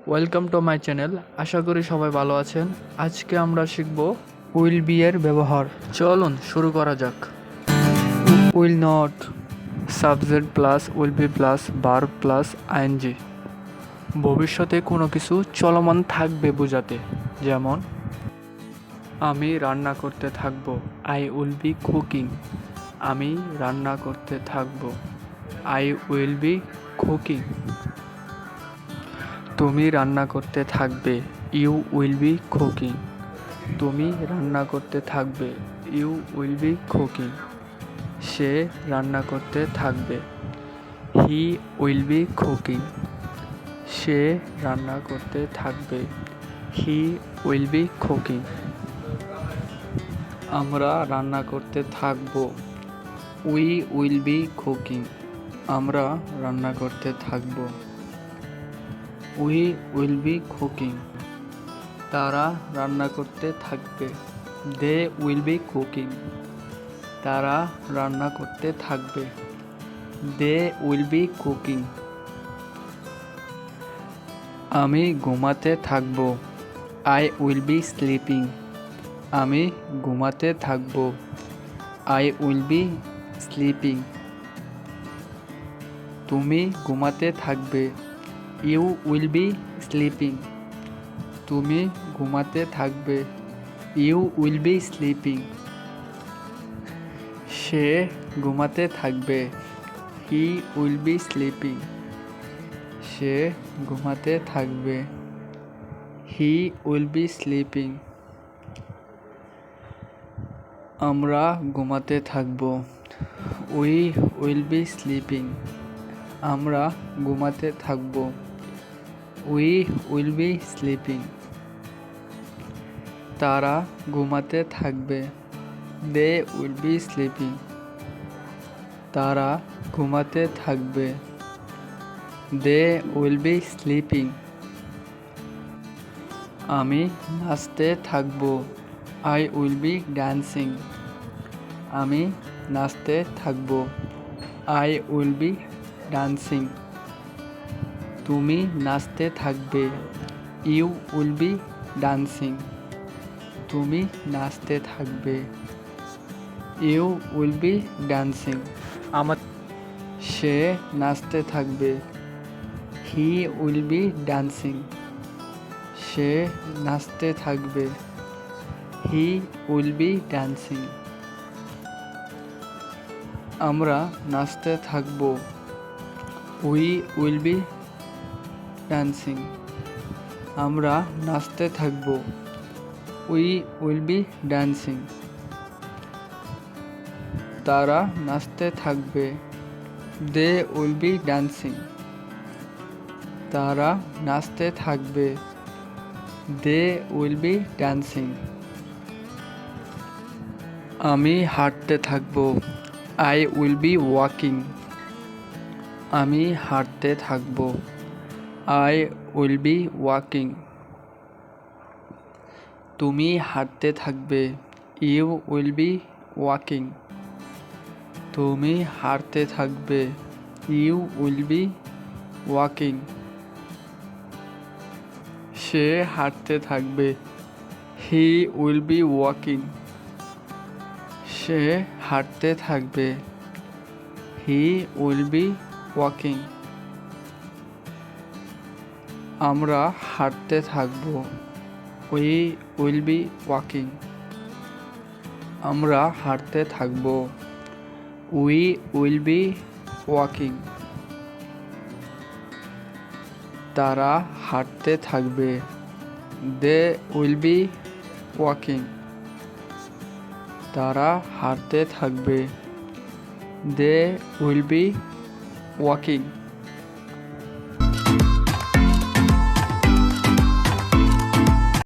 Welcome to my channel. আশা করি সবাই ভালো আছেন। আজকে আমরা শিখব উইল বি এর ব্যবহার। চলুন শুরু করা যাক। Will not, subject plus will be plus verb plus ING. ভবিষ্যতে কোনো কিছু চলমান থাকবে বোঝাতে। যেমন আমি রান্না করতে থাকব, আই উইল বি কুকিং। আমি রান্না করতে থাকব, আই উইল বি কুকিং। তুমি রান্না করতে থাকবে, ইউ উইল বি কুকিং। তুমি রান্না করতে থাকবে, ইউ উইল বি কুকিং। সে রান্না করতে থাকবে, হি উইল বি কুকিং। সে রান্না করতে থাকবে, হি উইল বি কুকিং। আমরা রান্না করতে থাকব, উই উইল বি কুকিং। আমরা রান্না করতে থাকব, উই উইল বি কুকিং। তারা রান্না করতে থাকবে, দে উইল বি কুকিং। তারা রান্না করতে থাকবে, দে উইল বি কুকিং। আমি ঘুমাতে থাকব, আই উইল বি স্লিপিং। আমি ঘুমাতে থাকব, আই উইল বি স্লিপিং। তুমি ঘুমাতে থাকবে, ইউ উইল বি স্লিপিং। তুমি ঘুমাতে থাকবে, ইউ উইল বি স্লিপিং। সে ঘুমাতে থাকবে, হি উইল বি স্লিপিং। সে ঘুমাতে থাকবে, হি উইল বি স্লিপিং। আমরা ঘুমাতে থাকব, উই উইল বি স্লিপিং। আমরা ঘুমাতে থাকব, উই উইল বি স্লিপিং। তারা ঘুমাতে থাকবে, দে উইল বি স্লিপিং। তারা ঘুমাতে থাকবে, দে উইল বি স্লিপিং। আমি নাচতে থাকব, আই উইল বি ড্যান্সিং। আমি নাচতে থাকব, আই উইল বি ডান্সিং। তুমি নাচতে থাকবে, ইউ উইল বি ডান্সিং। তুমি নাচতে থাকবে, ইউ উইল বি ডান্সিং। সে নাচতে থাকবে, হি উইল বি ডান্সিং। সে নাচতে থাকবে, হি উইল বি ডান্সিং। আমরা নাচতে থাকব, উই উইল বি ডান্সিং। আমরা নাচতে থাকব, উই উইল বি ডান্সিং। তারা নাচতে থাকবে, দে উইল বি ডান্সিং। তারা নাচতে থাকবে, দে উইল বি ডান্সিং। আমি হাঁটতে থাকব, আই উইল বি ওয়াকিং। আমি হাঁটতে থাকব, আই উইল বি ওয়াকিং। তুমি হাঁটতে থাকবে, ইউ উইল বি ওয়াকিং। তুমি হাঁটতে থাকবে, ইউ উইল বি ওয়াকিং। সে হাঁটতে থাকবে, হি উইল বি ওয়াকিং। সে হাঁটতে থাকবে, হি উইল বি ওয়াকিং। আমরা হাঁটতে থাকব, উই উইল বি ওয়াকিং। আমরা হাঁটতে থাকব, উই উইল বি ওয়াকিং। তারা হাঁটতে থাকবে, দে উইল বি ওয়াকিং। তারা হাঁটতে থাকবে, দে উইল বি ওয়াকিং।